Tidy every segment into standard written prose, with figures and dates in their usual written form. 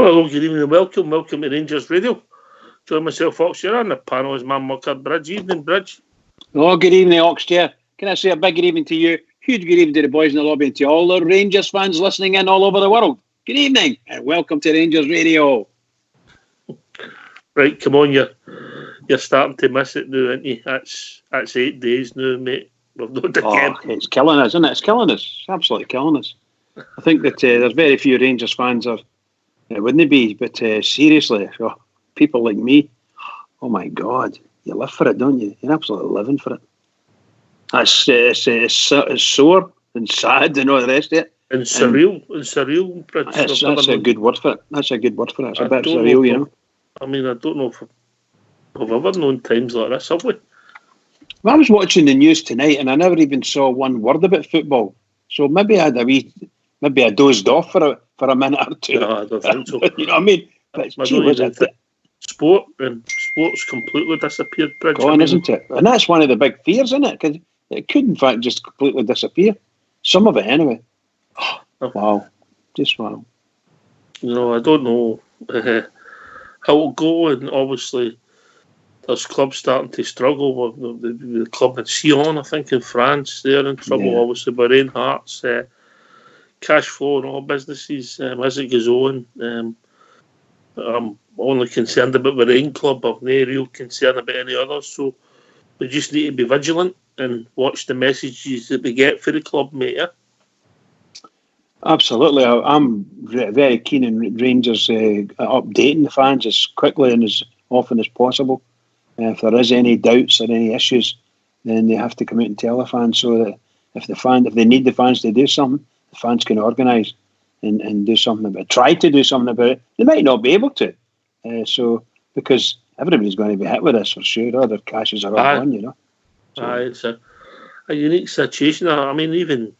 hello, good evening and welcome. Welcome to Rangers Radio. Join myself, Fox, here on the panel is my mucker, Bridge. Evening, Bridge. Oh, good evening, Oxchair. Can I say a big good evening to you? Huge good evening to the boys in the lobby and to all the Rangers fans listening in all over the world. Good evening and welcome to Rangers Radio. Right, come on, you're starting to miss it now, aren't you? That's 8 days now, mate. We've not again. Oh, it's killing us, isn't it? It's killing us. It's absolutely killing us. I think that there's very few Rangers fans are, wouldn't be? But seriously, people like me, oh my God, you live for it, don't you? You're absolutely living for it. It's sore and sad and all the rest of it. And surreal. Bridge. That's a good word for it. It's a bit surreal, you know. I mean, I don't know if we've ever known times like this, have we? Well, I was watching the news tonight and I never even saw one word about football. So maybe I dozed off for a minute or two. No, I don't think so. You know what I mean? But sport's completely disappeared, Bridge. Gone, isn't it? And that's one of the big fears, isn't it? Because it could, in fact, just completely disappear. Some of it, anyway. Wow. Just wow. No, I don't know how it'll go, and obviously there's clubs starting to struggle. The club in Sion, I think, in France, they're in trouble, obviously, by Reinhardt's cash flow and all businesses as it goes on. I'm only concerned about the Rain Club. I've no real concern about any others, so we just need to be vigilant and watch the messages that we get for the club, mate. Yeah? Absolutely. I'm very keen on Rangers updating the fans as quickly and as often as possible. If there is any doubts or any issues, then they have to come out and tell the fans, so that if they need the fans to do something, the fans can organise and do something about it. Try to do something about it. They might not be able to. Because everybody's going to be hit with this for sure. Other cashes are all gone, you know. It's a unique situation. I mean, even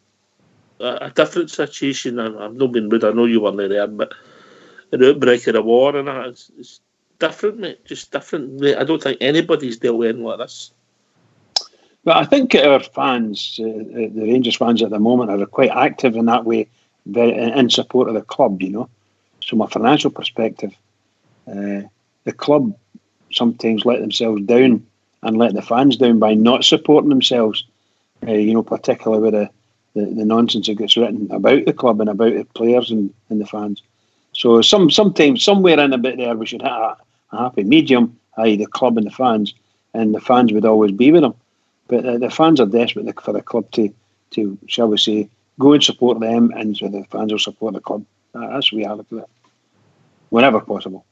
a different situation. I've not been rude. I know you weren't there, but an outbreak of a war and that, it's different, mate. Just different. Mate. I don't think anybody's dealt with anything like this. But I think our fans, the Rangers fans at the moment, are quite active in that way, in support of the club, you know. So from a financial perspective, the club sometimes let themselves down and let the fans down by not supporting themselves, you know, particularly with the nonsense that gets written about the club and about the players and the fans. So sometimes, somewhere in a bit there, we should have a happy medium, i.e. the club and the fans would always be with them. But the fans are desperate for the club to, shall we say, go and support them, and so the fans will support the club. That's the reality of it. Whenever possible.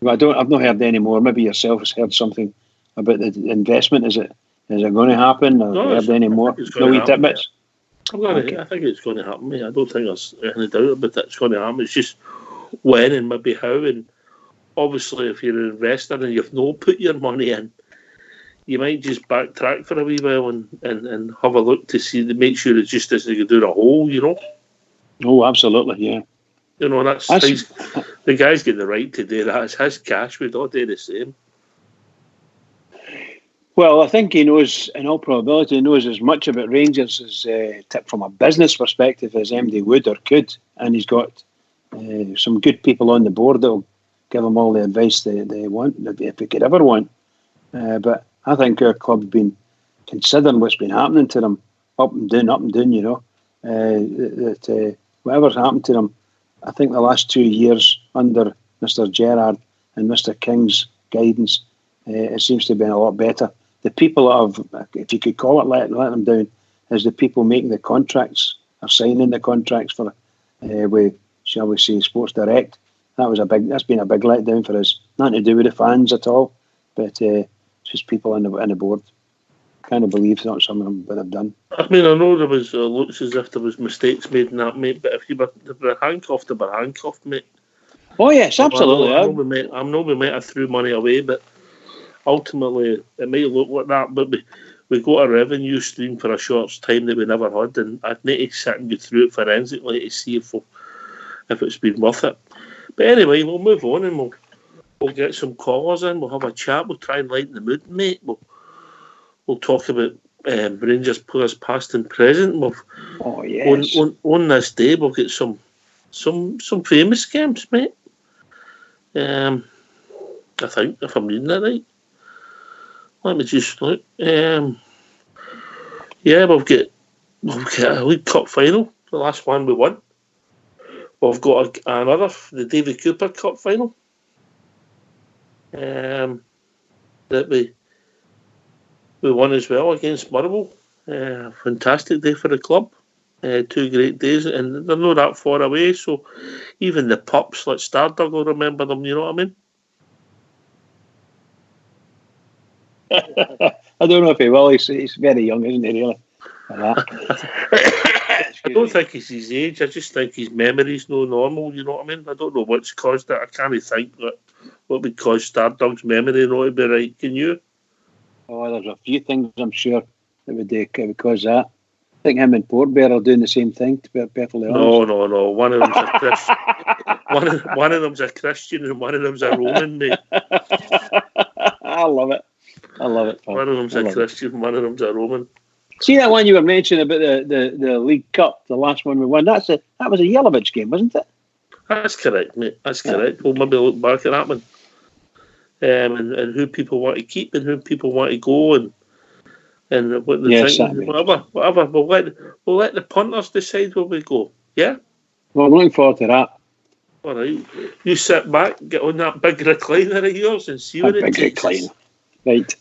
But I've not heard any more. Maybe yourself has heard something about the investment. Is it going to happen? Or No, heard any more? No wee tidbits? I think it's going to happen, mate. I don't think there's any doubt about it. It's going to happen. It's just when and maybe how. And obviously, if you're an investor and you've not put your money in, you might just backtrack for a wee while and have a look to make sure it just doesn't do a hole, you know? Oh, absolutely, yeah. You know, the guy's got the right to do that. It's his cash. We'd all do the same. Well, I think he knows, in all probability, he knows as much about Rangers as from a business perspective as MD would or could. And he's got some good people on the board that will give him all the advice they want, if they could ever want. But I think our club's been considering what's been happening to them, up and down, you know. Whatever's happened to them, I think the last 2 years under Mr. Gerrard and Mr. King's guidance, it seems to have been a lot better. The people that have, if you could call it let them down, is the people making the contracts or signing the contracts for, with, shall we say, Sports Direct. That's been a big letdown for us. Nothing to do with the fans at all, but it's just people on the board. Can't believe it's not some of them would have done. I mean, I know there was looks as if there was mistakes made in that, mate. But if you were handcuffed, they were handcuffed, mate. Oh yes, absolutely. I know we might have threw money away, but ultimately it might look like that. But we got a revenue stream for a short time that we never had, and I'd need to sit and go through it forensically to see if it's been worth it. But anyway, we'll move on and we'll get some callers in. We'll have a chat. We'll try and lighten the mood, mate. We'll talk about Rangers players past and present. On this day, we'll get some some famous games, mate. I think, if I'm reading that right. Let me just look. Yeah, we've got a League Cup final, the last one we won. We've got another, the David Cooper Cup final. That we won as well against Motherwell. Fantastic day for the club. 2 great days, and they're not that far away, so even the pups like Stardug will remember them, you know what I mean? I don't know if he will. He's very young, isn't he, really? I don't think it's his age. I just think his memory's no normal, you know what I mean? I don't know what's caused it. I can't think what would cause Stardug's memory not to be right. Can you? Oh, there's a few things I'm sure that would cause that. I think him and Port Bear are doing the same thing, to be perfectly honest. No. One of them's a Christian. one of them's a Christian and one of them's a Roman, mate. I love it. Pal. One of them's a Christian, one of them's a Roman. See that one you were mentioning about the League Cup, the last one we won? That was a Yelovich game, wasn't it? That's correct, mate. That's correct. We'll maybe look back at that one. And who people want to keep and who people want to go and what they think. Whatever. We'll let the punters decide where we go. Yeah? Well, I'm looking forward to that. All right. You sit back, get on that big recliner of yours and see what it takes. Big recliner. Right.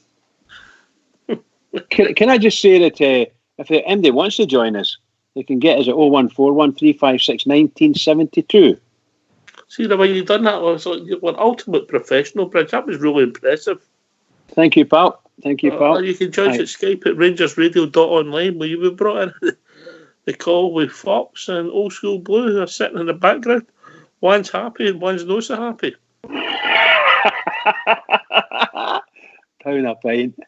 Can I just say that if the MD wants to join us, they can get us at 01413561972. See the way you done that was like you were ultimate professional, Bridge. That was really impressive. Thank you, pal. You can join us at Skype at rangersradio.online where you were brought in the call with Fox and Old School Blue who are sitting in the background. One's happy and one's not so happy. Pound a pint.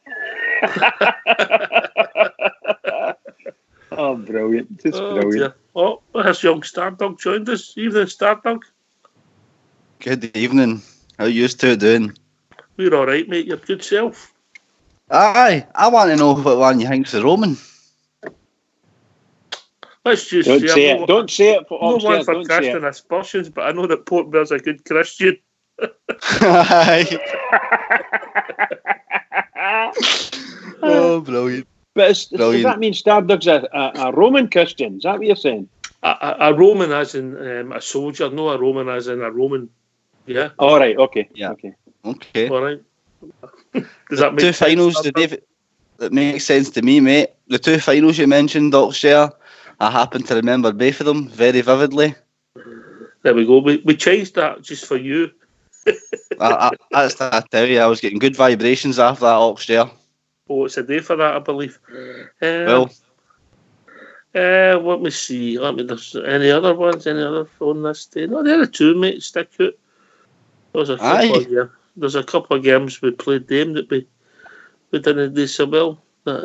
Oh, brilliant. Just brilliant. Dear. Oh, there's young Stardug joined us. Evening, Stardug. Good evening. How you two doing? We're all right, mate. Your good self. Aye, I want to know what one you think's the Roman. Let's just don't say it. Don't say it. No one for casting aspersions, but I know that Port Bear's a good Christian. Aye. Oh, brilliant. But does that mean Stardug's a Roman Christian? Is that what you're saying? A Roman as in a soldier, no a Roman as in a Roman. Yeah. All right. Okay. Yeah. Okay. All right. Does that make two sense? Finals, that makes sense to me, mate. The 2 finals you mentioned, Oxshare, I happen to remember both of them very vividly. There we go. We changed that just for you. I tell you, I was getting good vibrations after that Oxshare. Oh, it's a day for that, I believe. Well. Let me see. There's any other ones? Any other on this day? No, there are 2, mate. Stick it. There's a couple. There's a couple of games we played them that we didn't do so well. But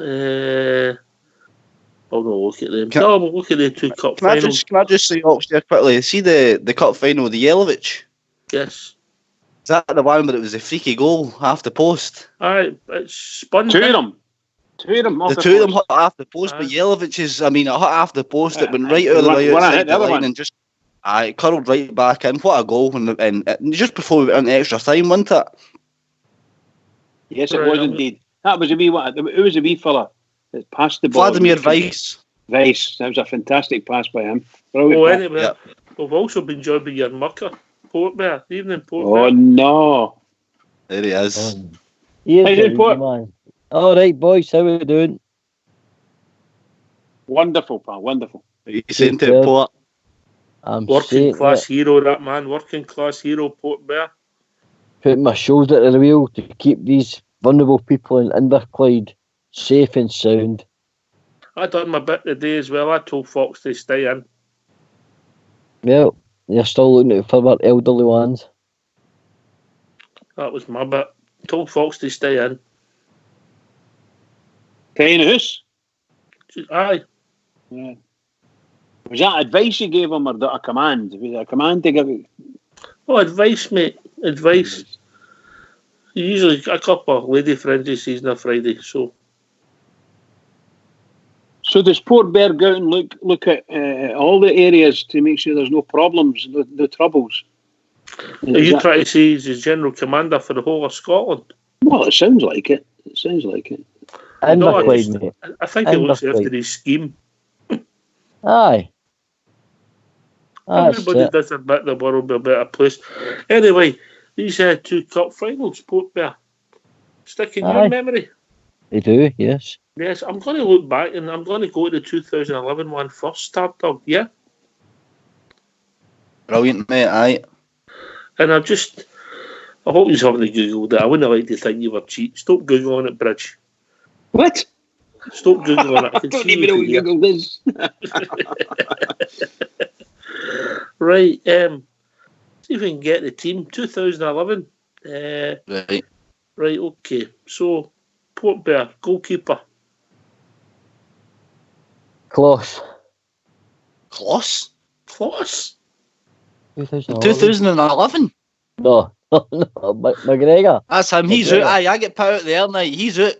I'll go look at them. We'll look at the 2 cup finals. Can I just say, Oxley, quickly? See the cup final with the Yelovich? Yes. Is that the one where it was a freaky goal half the post? Aye, it's spun. 2 of them. The 2 of them hit half the post, but Yelovich's, it hit half the post. It went right out of the way outside the line and just it curled right back in. What a goal! And just before we went into extra time, wasn't it? Yes, it was indeed. That was a wee one. It was a wee fella that passed the ball. Vladimir Weiss. That was a fantastic pass by him. Anyway, we've also been joined by your mucker, Port Bear. Evening, Port Bear. Oh, no. There he is. Hey, Port. Man. All right, boys. How are we doing? Wonderful, pal. Wonderful. What are you saying to it, Port? I'm working class hero, that man. Working class hero, Port Bear. Putting my shoulder to the wheel to keep these vulnerable people in Inverclyde safe and sound. I done my bit today as well. I told Fox to stay in. Well, you're still looking out for our elderly ones. That was my bit. Told Fox to stay in. Stay in the house? Aye. Yeah. Was that advice you gave him or a command? Was it a command to give you? Oh, advice, mate. Advice. Usually a couple of lady friends he sees on a Friday, so. So does Port Bear go out and look at all the areas to make sure there's no problems, no troubles? Are you trying to say he's the general commander for the whole of Scotland? Well, it sounds like it. It sounds like it. I think he looks after his scheme. Aye. Everybody does a bit, the world be a better place. Anyway, these 2 cup finals, Port Bear, stick in your memory. They do, yes. Yes, I'm going to look back and I'm going to go to the 2011 one first, Stardog, yeah? Brilliant, mate, aye. And I hope you haven't Googled it. I wouldn't like to think you were cheat. Stop Googling it, Bridge. What? Stop Googling it. I don't even know what Google is. Right, see if we can get the team. 2011. Right, okay. So, Port Bear, goalkeeper. Close. 2011? No, McGregor. That's him. He's out. Aye, I get put out there now. He's out.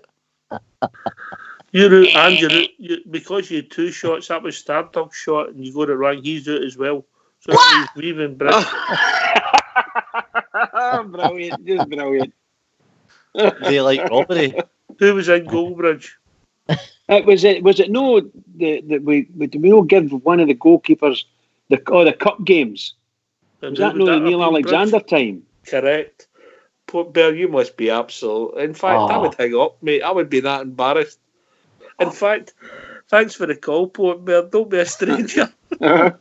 You're out and you're out. Because you had 2 shots, that was Stardog's shot, and you got it wrong. He's out as well. So he's leaving Bridge. Brilliant, just brilliant. They like robbery. Who was in goal, Bridge? Was it no that we don't give one of the goalkeepers the cup games? Was that no the Neil Alexander time? Correct. Port Bear, you must be absolute. In fact, I would hang up, mate. I would be that embarrassed. In fact, thanks for the call, Port Bear. Don't be a stranger. Did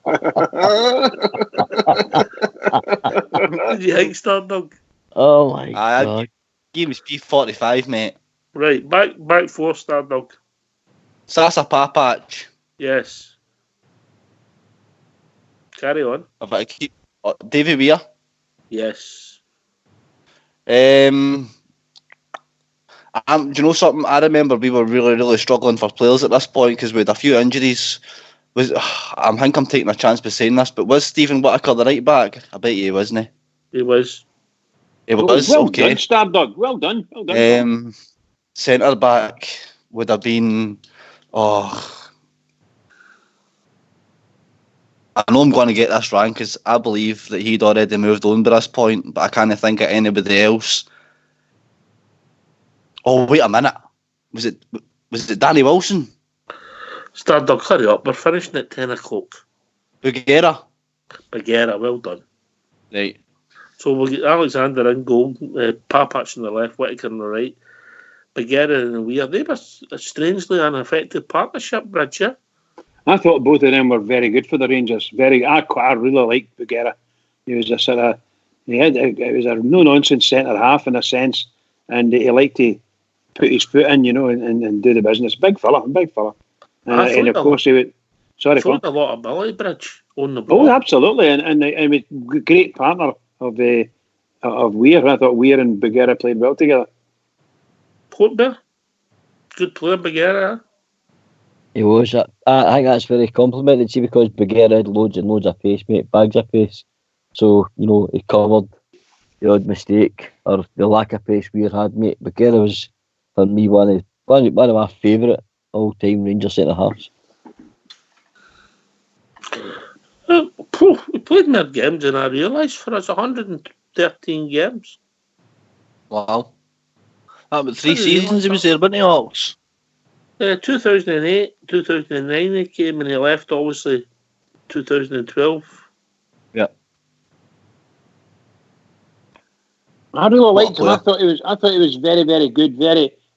you think, Stardog? Oh my God. Give me P45, mate. Right, back 4, Stardog. Sasa Papach. Yes. Carry on. If I keep Davy Weir. Yes. Do you know something? I remember we were really, really struggling for players at this point because we had a few injuries. I think I'm taking a chance by saying this, but was Stephen Whittaker the right back? I bet he wasn't. He was. He was. Well okay. Done, Stardog. Well done. Centre back would have been. I know I'm going to get this wrong because I believe that he'd already moved on by this point, but I can't think of anybody else. Oh, wait a minute. Was it Danny Wilson? Stardog, hurry up. We're finishing at 10 o'clock. Bugera, well done. Right. So we'll get Alexander in goal, Papach on the left, Whittaker on the right, Bugera and Weir. They were a strangely unaffected partnership, Bridge, yeah? I thought both of them were very good for the Rangers. I really liked Bugera. He was it was a no-nonsense centre half in a sense, and he liked to put his foot in, and do the business. Big fella. And of course he would. Sorry, a lot of ability, Bridge, on the ball. Oh, absolutely, and he was a great partner of Weir. I thought Weir and Bugera played well together. Port Bear, good player, Bugera. He was. I think that's very complimented, see, because Bugera had loads and loads of pace, mate, bags of pace. So, he covered the odd mistake or the lack of pace we had, mate. Bugera was, for me, one of my favourite all-time Rangers centre-halves. We played more games than I realised. For us, 113 games. Wow. That was 3 seasons he was there, wasn't he, Hawks? 2008, 2009 he came and he left, obviously, 2012. Yeah. I really liked him. I thought he was very, very good.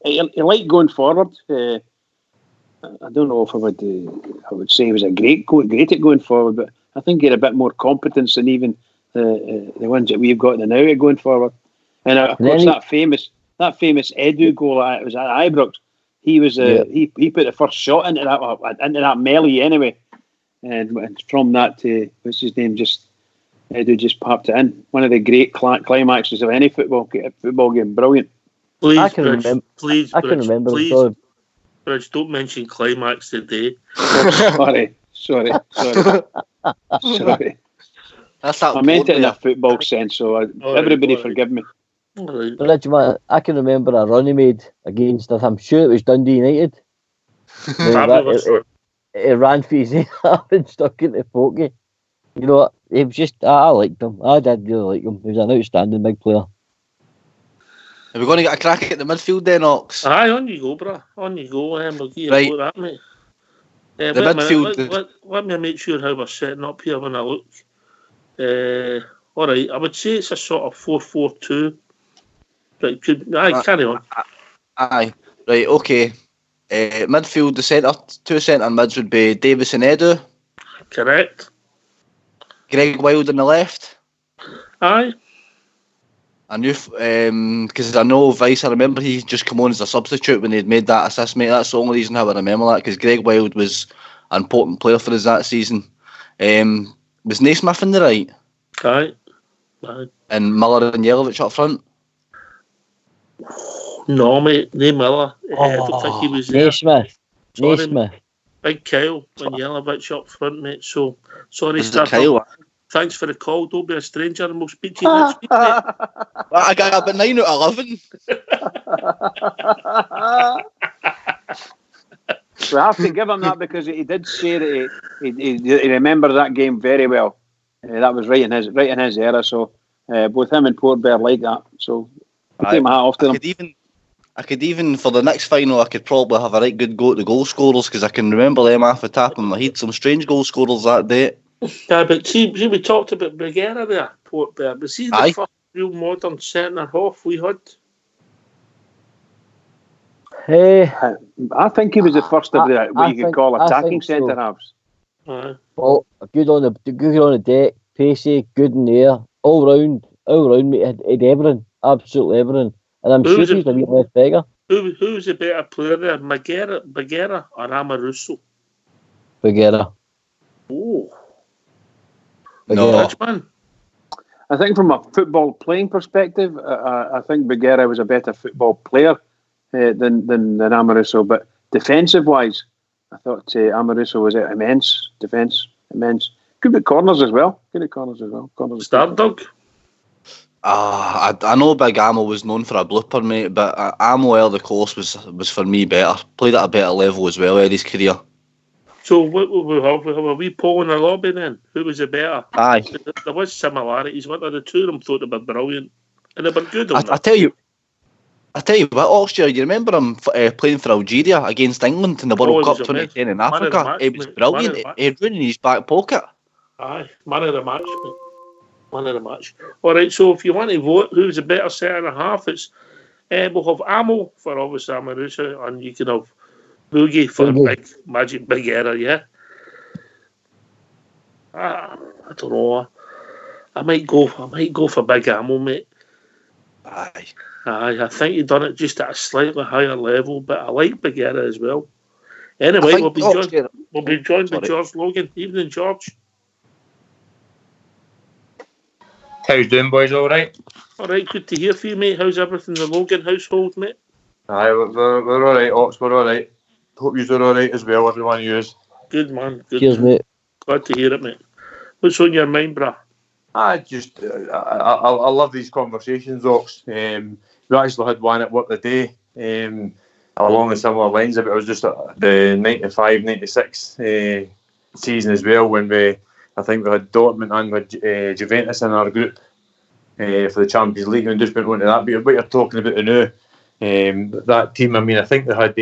He liked going forward. I don't know if I would say he was great at going forward, but I think he had a bit more competence than even the ones that we've got now at going forward. And of course, that famous Edu goal, it was at Ibrox. He was he put the first shot into that melee anyway, and from that to what's his name, Edu just popped it in. One of the great climaxes of any football game. Brilliant. Please, I can remember. Bridge, don't mention climax today. Sorry. I meant it in a football sense, so everybody forgive me. Right. But I can remember a run he made against us. I'm sure it was Dundee United. Fabulous. He ran for his head up and stuck into pokey. You know, he was just, I liked him. I did really like him. He was an outstanding big player. Are we going to get a crack at the midfield then, Ox? Aye, on you go, brah. On you go. We'll give you Right. a that, mate. The midfield. Let me make sure how we're setting up here when I look. All right, I would say it's a sort of 4-4-2. But carry on. Aye, right, okay. Midfield, the two centre mids would be Davis and Edu. Correct. Greg Wild on the left. Aye. I knew, because I know Vice, I remember he just come on as a substitute when they'd made that assist, mate. That's the only reason how I remember that, because Greg Wild was an important player for us that season. Was Naismith in the right? Aye. And Miller and Jelavic up front? No, mate, no Miller. I don't think he was there. Naismith. Big Kyle and Jelavic up front, mate. So, sorry, Kyle? Thanks for the call. Don't be a stranger, and we'll speak to you next week, mate. I got about 9 out of 11. We have to give him that because he did say that he remembers that game very well. That was right in his era. So both him and Port Bear like that. So I take my hat off to them. I could even for the next final, I could probably have a right good go at the goal scorers because I can remember them off the top of my head. Some strange goal scorers that day. Yeah, but see, we talked about Bergera there, Port Bear. But see the first real modern centre half we had. I think he was the first of what you could call attacking centre halves. Well, good on the deck, pacey, good in the air, all round, mate. Had everything, absolutely everything. And I'm sure he's a wee left beggar. Who's a better player there, Bergera or Amoruso? Bergera. Oh. No. I think from a football playing perspective, I think Bergera was a better football player than Amoruso. But defensive wise, I thought Amoruso was immense. Immense. Good at corners as well. Stardog. I know Big Amo was known for a blooper, mate, but Amo Earl the Course was for me better. Played at a better level as well in his career. So what were we polling a lobby then? Who was the better? Aye. There was similarities. One of the two of them thought they were brilliant. And they were good on I tell you what, Oxford, you remember him playing for Algeria against England in the World Cup 2010 in Africa? It was brilliant. He had run in his back pocket. Aye, man of the match, mate. Man of the match. All right, so if you want to vote who's a better centre half, it's we'll have Amo for obviously Amoruso, and you can have Boogie for Big Magic Bergera, yeah. I don't know. I might go for Big Amo, mate. Aye, I think he done it just at a slightly higher level, but I like Bergera as well. Anyway, we'll be joined by George Logan. Evening, George. How you doing, boys? All right? All right, good to hear from you, mate. How's everything in the Logan household, mate? Aye, we're all right, Ox. We're all right. Hope you're all right as well, everyone of you. Good, man. Good. Cheers, mate. Glad to hear it, mate. What's on your mind, brah? I love these conversations, Ox. We actually had one at work today, along the similar lines. It was just the 95-96 season as well, when I think we had Dortmund and with Juventus in our group for the Champions League, and just went on to that. But what you're talking about now, that team, I mean, I think they had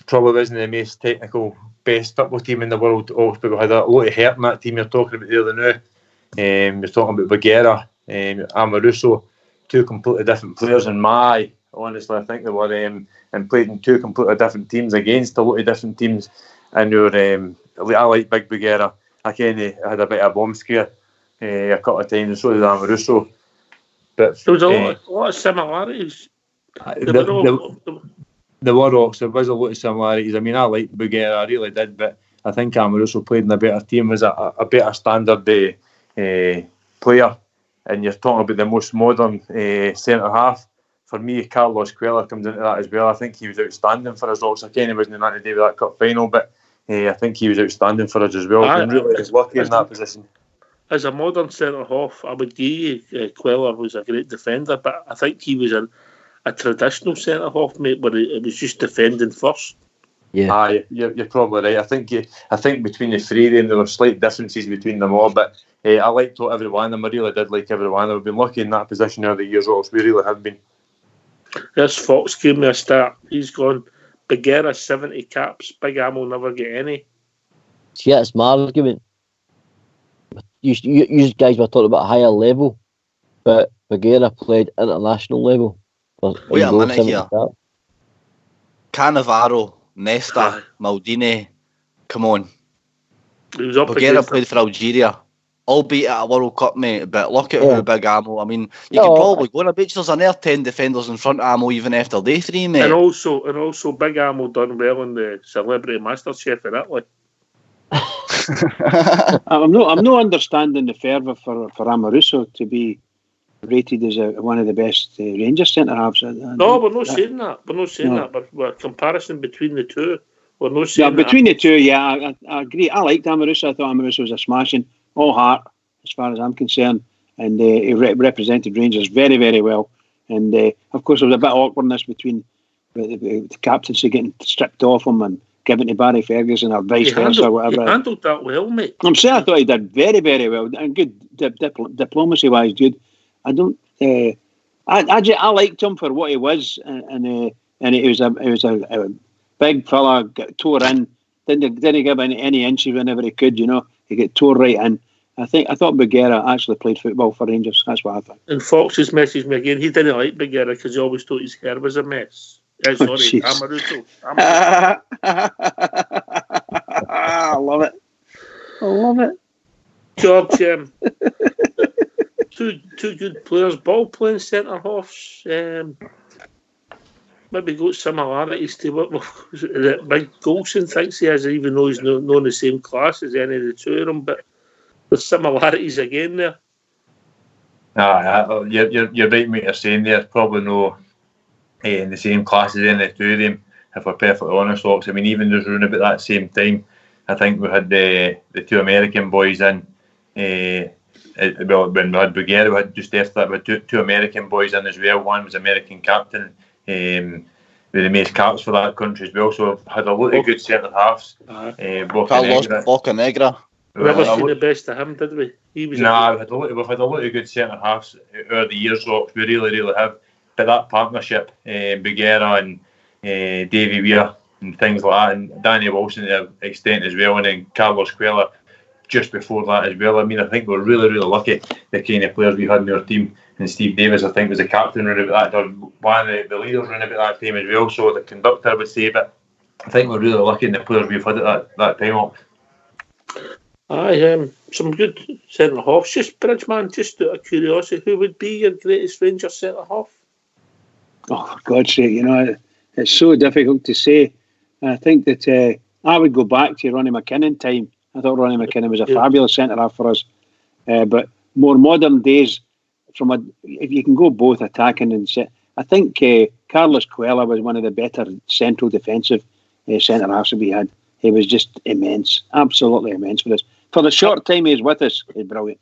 probably isn't the most technical best football team in the world, but we had a lot of hurt in that team you're talking about the other now. You're talking about Bergera, Amoruso, two completely different players, and honestly, I think they were and played in two completely different teams against a lot of different teams. And I like Big Bergera. I had a bit of a bomb scare a couple of times, and so did Amoruso. But there was a lot of similarities. There was a lot of similarities. I mean, I liked Bergera, I really did, but I think Amoruso played in a better team, was a better standard player. And you're talking about the most modern centre half. For me, Carlos Cuellar comes into that as well. I think he was outstanding for us. Also, again, he wasn't in that to do with that cup final, but I think he was outstanding for us as well. Been really lucky in that position. As a modern centre half, I would give you Cuellar was a great defender, but I think he was a a traditional centre half, mate, where it was just defending first. Yeah. Aye, you're probably right. I think between the three of them, there were slight differences between them all, but I liked every one of them. I really did like every one of them. We've been lucky in that position over the years, Ross. We really have been. This Fox gave me a start. He's gone. Bagheera 70 caps. Big Am will never get any. See, that's my argument. You guys were talking about a higher level, but Bagheera played international level. Wait a minute here. Cannavaro, Nesta, Maldini, come on. Bagheera played for Algeria, albeit at a World Cup, mate. But look at who Big Amo. I mean, you can probably go on a beach. There's another 10 defenders in front of Amo even after day 3, mate. And also, Big Amo done well in the Celebrity MasterChef in Italy. I'm not understanding the fervour for Amoruso to be rated as one of the best Rangers centre halves. No, we're not saying that. We're not saying that. But we're comparison between the two. We're not saying between the two. Yeah, I agree. I liked Amoruso. I thought Amoruso was a smashing, all heart as far as I'm concerned, and he represented Rangers very, very well. And of course, there was a bit of awkwardness between the captaincy getting stripped off him and given to Barry Ferguson or vice versa or whatever. He handled that well, mate. I'm saying I thought he did very, very well and good diplomacy-wise. Good. I don't. I liked him for what he was, and he was a big fella. Got tore in. Didn't give any inches whenever he could. You know, he got tore right in. I thought Bagheera actually played football for Rangers. That's what I thought. And Fox's messaged me again. He didn't like Bagheera because he always thought his hair was a mess. Sorry, Amoruso. I love it. I love it. George, two good players, ball playing centre halves. Maybe got similarities to what Big Golson thinks he has, even though he's not in the same class as any of the two of them. But there's similarities again there. You're right, mate. You're saying there's probably no in the same class as any of the two of them. If we're perfectly honest, folks. I mean, even just around about that same time, I think we had the two American boys in. When we had Bagheera, we had just after that, we had two American boys in as well. One was American captain, with the most caps for that country as well. So we've had a lot of good centre halves. Carlos Bocanegra. We never seen the best of him, did we? We've had a lot of good centre halves over the years, Rox. We really, really have. But that partnership, Bagheera and Davy Weir and things like that, and Danny Wilson to an extent as well, and then Carlos Cuellar just before that as well. I mean, I think we're really, really lucky the kind of players we had in our team. And Steve Davis, I think, was the captain around about that, or one of the leaders around about that time as well. So the conductor would say, but I think we're really lucky in the players we've had at that time up. Aye, some good centre halves. Just Bridgeman, just out of curiosity, who would be your greatest Rangers centre half? Oh, for God's sake, you know, it's so difficult to say. I think that I would go back to Ronnie McKinnon time. I thought Ronnie McKinnon was a fabulous centre-half for us. But more modern days, if you can go both attacking and I think Carlos Cuellar was one of the better central defensive centre-halves that we had. He was just immense, absolutely immense for us. For the short time he was with us, he's brilliant.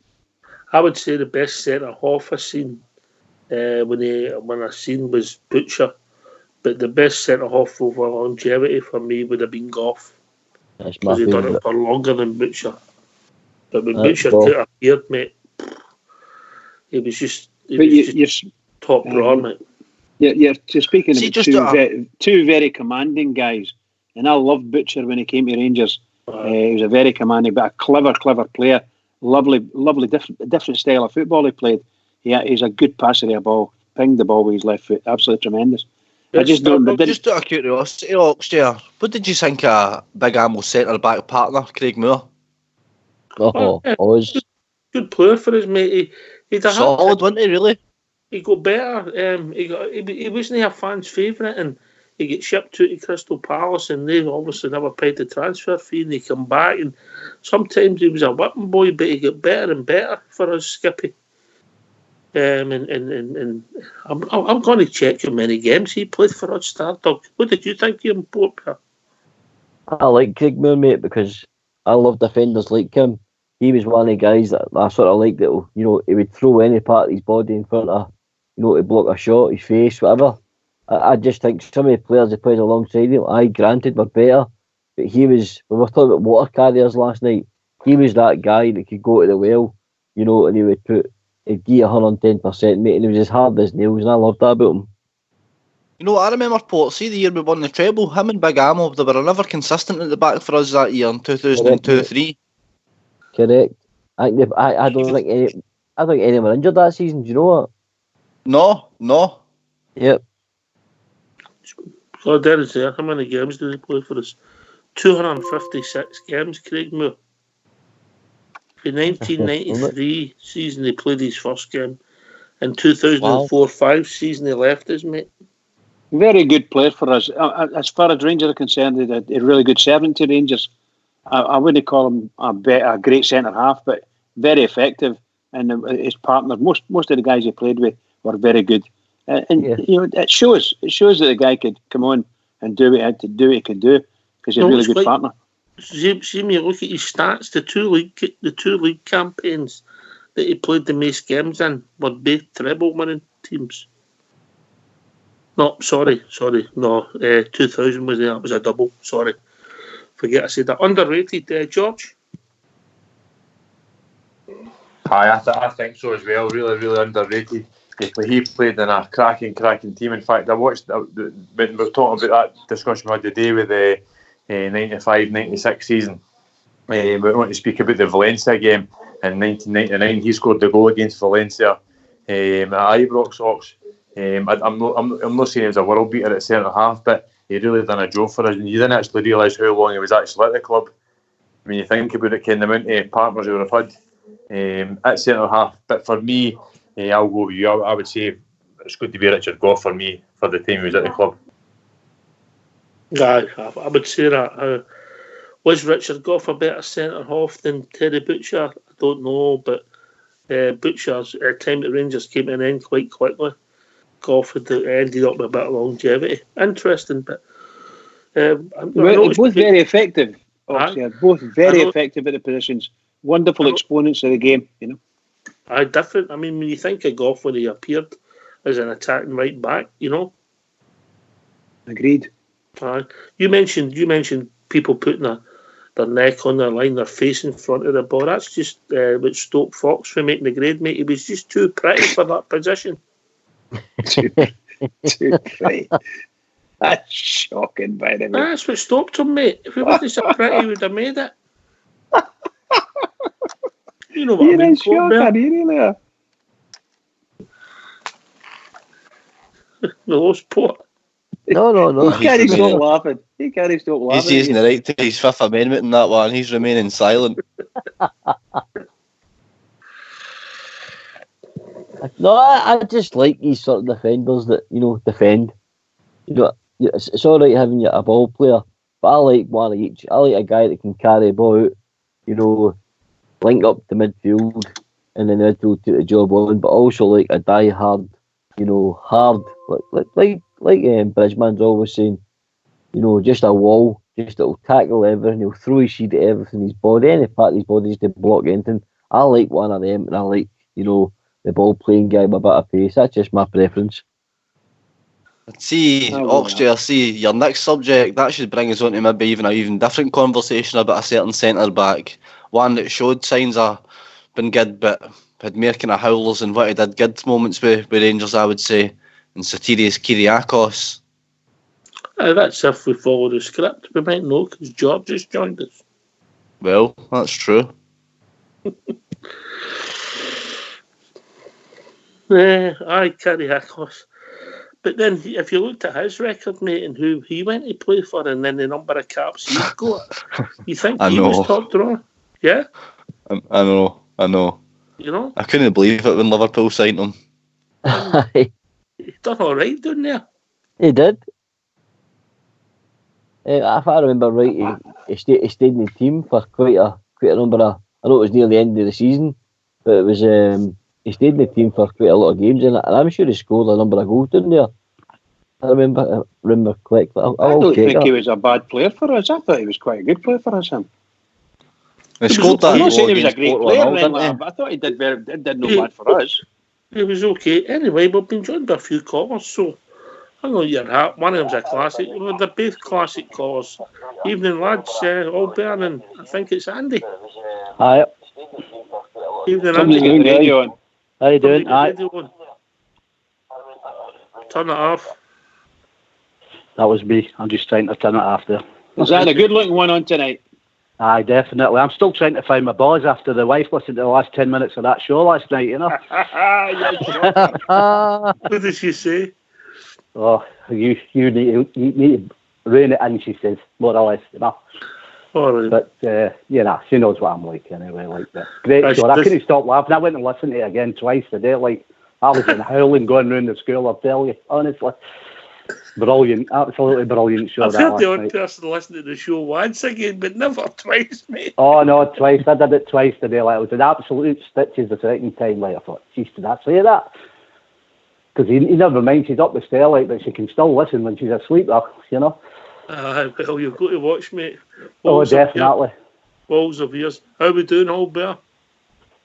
I would say the best centre-half I've seen when I seen was Butcher, but the best centre half over longevity for me would have been Gough, because he done it for longer than Butcher. But when Butcher appeared, mate, he was just top drawer, mate. You're speaking of two very commanding guys, and I loved Butcher when he came to Rangers. He was a very commanding, but a clever player. Lovely, different style of football he played. He's a good passer of the ball. Pinged the ball with his left foot. Absolutely tremendous. Just out of curiosity, Oxtair, what did you think of Big Ammo's centre-back partner, Craig Moore? Always good player for us, mate. He's a solid, wasn't he, really? He got better. He wasn't a fan's favourite, and he got shipped to Crystal Palace, and they obviously never paid the transfer fee, and he come back, and sometimes he was a whipping boy, but he got better and better for us, Skippy. And I'm going to check how many games he played for us, Stardog. What did you think of him, Porter? I like Craig Moore, mate, because I love defenders like him. He was one of the guys that I sort of liked that, you know, he would throw any part of his body in front of, you know, to block a shot, his face, whatever. I just think some of the players he played alongside him, granted, were better, but he was. We were talking about water carriers last night. He was that guy that could go to the well, and he would he'd give 110%, mate, and he was as hard as nails, and I loved that about him. I remember, Port, see the year we won the treble, him and Big Amo, they were never consistent at the back for us that year in 2002-03. Correct. I don't think any were injured that season. Do you know what? No. Yep. So there is there. How many games did he play for us? 256 games, Craig Moore. In 1993 season, he played his first game. In 2004-05 season, he left us, mate. Very good player for us. As far as Rangers are concerned, he's a really good servant to Rangers. I wouldn't call him a great centre half, but very effective. And his partners, most of the guys he played with, were very good. It shows that the guy could come on and do what he had to do. He could do because he's a really good partner. See me look at his stats. The two league campaigns that he played the most games in were both treble winning teams. No, sorry. No, 2000 was a double. Sorry, forget I said that. Underrated, George. I think so as well. Really, really underrated. He played in a cracking team. In fact, I watched when we were talking about that discussion we had today with the 95-96 season. We want to speak about the Valencia game in 1999. He scored the goal against Valencia at Ibrox Ox. I'm not saying he was a world beater at centre half, but he really done a job for us. And you didn't actually realise how long he was actually at the club. When you think about it, the amount of partners he would have had at centre half. But for me, I'll go with you. I would say it's good to be Richard Gough for me for the time he was at the club. Yeah, I would say that. Was Richard Gough a better centre half than Terry Butcher? I don't know, but Butcher's time at Rangers came to an end quite quickly. Gough had ended up with a bit of longevity. Interesting, but both very effective. Both very effective at the positions. Wonderful exponents of the game, Different. I mean, when you think of Gough when he appeared as an attacking right back, Agreed. You mentioned people putting their neck on their line, their face in front of the ball. That's just what Stoke Fox for making the grade, mate. He was just too pretty for that position. too pretty. That's shocking, by the way. That's what stopped him, mate. If he wasn't so pretty, he would have made it. You know what I mean? Really no sport. No. He can't stop laughing. He's using the right to his Fifth Amendment in that one. He's remaining silent. No, I just like these sort of defenders that defend. It's all right having a ball player, but I like one of each. I like a guy that can carry the ball out, link up the midfield, and then the midfield take the job on. But also like a die-hard, hard, like Bridgman's always saying, just a wall, just that'll tackle everything. He'll throw his sheet at everything, his body, any part of his body just to block anything. I like one of them, and I like the ball playing guy with a bit of pace. That's just my preference. See, Oxley, your next subject, that should bring us on to maybe even different conversation about a certain centre back. One that showed signs of been good, but had more kind of howlers and what he did good moments with Rangers, I would say. And Sotirios Kyriakos. That's if we follow the script. We might know because George just joined us. Well, that's true. Kyriakos. But then, if you looked at his record, mate, and who he went to play for, and then the number of caps he's got, you think he was top draw? Yeah? I know. I couldn't believe it when Liverpool signed him. He done all right, didn't he? He did. If I remember right, he stayed in the team for quite a number of. I know it was near the end of the season, but it was. He stayed in the team for quite a lot of games, and I'm sure he scored a number of goals, didn't he? I remember correctly. I don't think he was a bad player for us. I thought he was quite a good player for us. He scored that. I'm not saying he was a great player, I thought he did no bad for us. He was okay. Anyway, we've been joined by a few callers, so I know you're hat. One of them's a classic. Well, they're both classic callers. Evening, lads. All better than I think it's Andy. Aye. Evening, Somebody's Andy. got the radio on. How you doing? Aye. Turn it off. That was me. I'm just trying to turn it off there. Is that a good-looking one on tonight? Aye, definitely. I'm still trying to find my boys after the wife listened to the last 10 minutes of that show last night, you know. What did she say? Oh, you need to rein it in, she says, more or less, you know. All right. But, she knows what I'm like anyway. Like that. Great show. I couldn't stop laughing. I went and listened to it again twice today. Like, I was in howling going round the school, I'll tell you, honestly. Brilliant, absolutely brilliant show. I've heard the odd person listen to the show once again, but never twice, mate. Oh no, twice. I did it twice today. Like, it was an absolute stitches the second time. Like, I thought, geez, did I say that? Because he never mind, she's up the stair, like, but she can still listen when she's asleep, you know. Well, you've got to watch, mate. Walls definitely. Walls of ears. How we doing, all bear?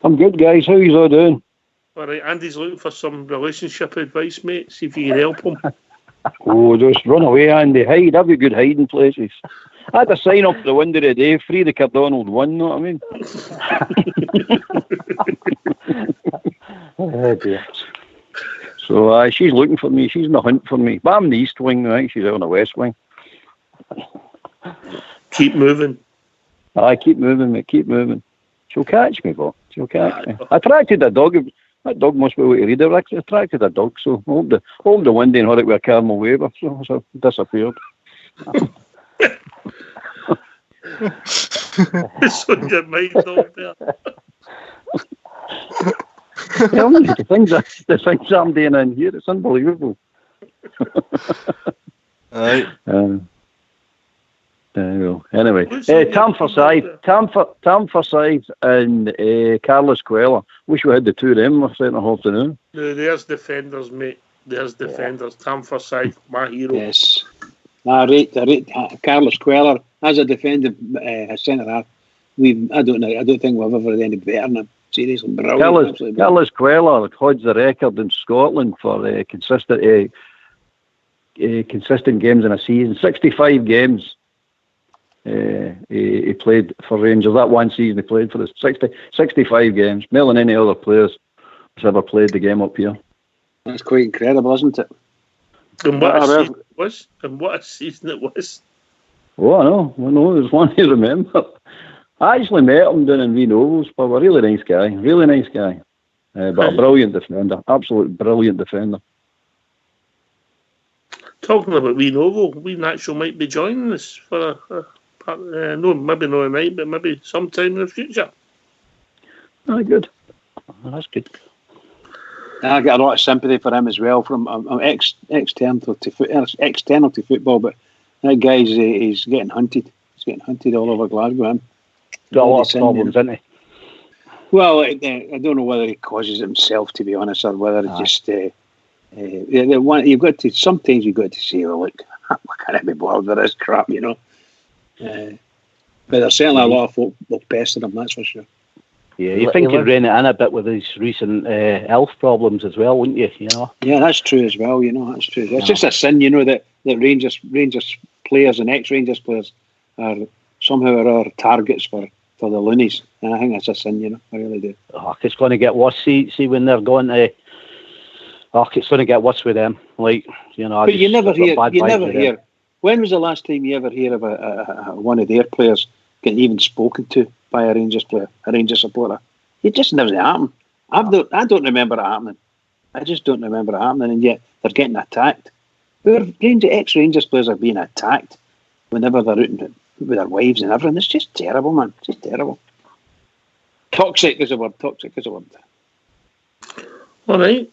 I'm good, guys. How you all doing? All right, Andy's looking for some relationship advice, mate. See if you can help him. Oh, just run away, Andy. Hide. Have you good hiding places? I had a sign up the window today, free the Cardonald one, know what I mean? Oh dear. So she's looking for me. She's in the hunt for me. But I'm in the east wing, right? She's out on the west wing. Keep moving. I keep moving, mate. Keep moving. She'll catch me, but she'll catch me. I attracted a dog. That dog must be able to read it. I attracted a dog, so I opened the window and heard it with a caramel waver, so it disappeared. It's on your mind, all bear. The things I'm doing in here, it's unbelievable. Aye. Anyway, Tam Forsyth and Carlos Cuellar. Wish we had the two of them for centre half tonight. No, there's defenders, mate. There's defenders. Tam Forsyth, my hero. Yes. I rate Carlos Cuellar as a defending centre half. I don't think we've ever had any better than him. Seriously, brilliant. Carlos Cuellar holds the record in Scotland for consistent games in a season. 65 games. He played for Rangers. That one season he played for us. 65 games, more than any other players who's ever played the game up here. That's quite incredible, isn't it? And what a season it was. And what a season it was. Oh, I know. There's one to remember. I actually met him down in Novels, but a really nice guy. But a brilliant defender. Absolute brilliant defender. Talking about Novo, Nacho might be joining us for maybe not tonight, but maybe sometime in the future. Good. That's good. I get a lot of sympathy for him as well. From I'm external to football, but that guy's he's getting hunted. He's getting hunted all over Glasgow. Got a lot of problems, isn't he? Well, I don't know whether he causes it himself, to be honest, or whether it's just. You've got to say, well, look, I can't be bothered with this crap, you know. But there's certainly a lot of folk will pester him, that's for sure. Yeah, you think he'd rein it in a bit with his recent health problems as well, wouldn't you? You know. Yeah, that's true as well. You know, that's true. It's just a sin, you know, that Rangers players and ex-Rangers players are somehow our targets for the loonies. And I think that's a sin, you know. I really do. Oh, it's going to get worse. See when they're going to. Oh, it's going to get worse with them. Like, you know. But you never hear. When was the last time you ever hear of one of their players getting even spoken to by a Rangers player, a Rangers supporter? It just never happened. I don't remember it happening. I just don't remember it happening, and yet they're getting attacked. Ex-Rangers players are being attacked whenever they're out with their wives and everything. It's just terrible, man. It's just terrible. Toxic is a word. All right.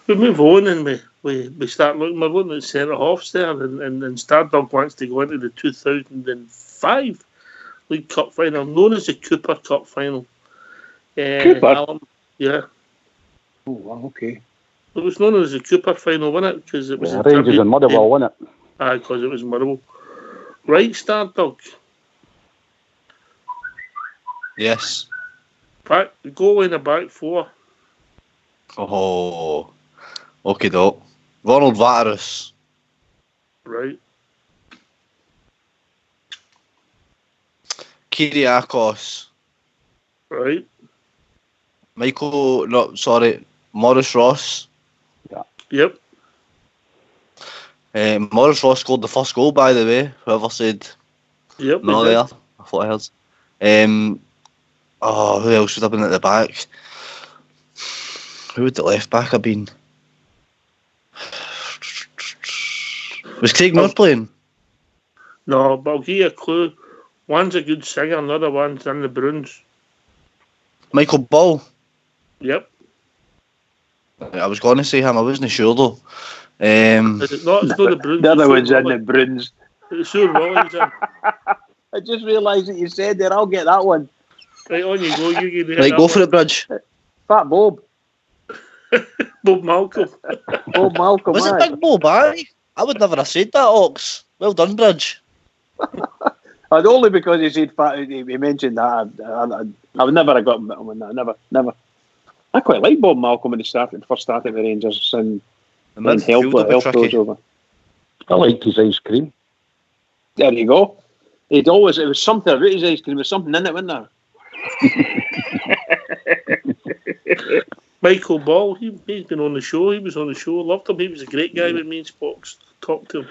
We move on and we start looking. We're looking at centre halves there, and Stardog wants to go into the 2005 League Cup final, known as the Cooper Cup final. Cooper? Alan, yeah. Oh, wow, okay. It was known as the Cooper final, wasn't it? Because it was Rangers and Motherwell, wasn't it? Aye, because it was Motherwell. Right, Stardog. Yes. Go in the back four. Oh, okay, doc. Ronald Vaterus. Right. Kyriakos. Right. Maurice Ross. Yep. Maurice Ross scored the first goal, by the way. Whoever said Yep. no there, I thought I heard. Who else would have been at the back? Who would the left back have been? Was Craig Moore playing? No, but I'll give you a clue. One's a good singer, another one's in the Bruins. Michael Ball. Yep. I was going to say him, I wasn't sure though. Is it not? It's not the Bruins. The other one's in the Bruins. It's sure Rollins in. I just realised that you said there. I'll get that one. Right, on you go. You get Right, go for it, Bridge. Fat Bob. Bob Malcolm. Bob Malcolm. Was it Big Bob, aye? I would never have said that, Ox. Well done, Bridge. Only because he said fat. He mentioned that. I would never have got him on that. Never. I quite like Bob Malcolm when he first started with Rangers and help goes over. I like his ice cream. There you go. It was something about his ice cream. There was something in it, wasn't there? Michael Ball, he's been on the show. He was on the show. Loved him. He was a great guy when me and Spox talked to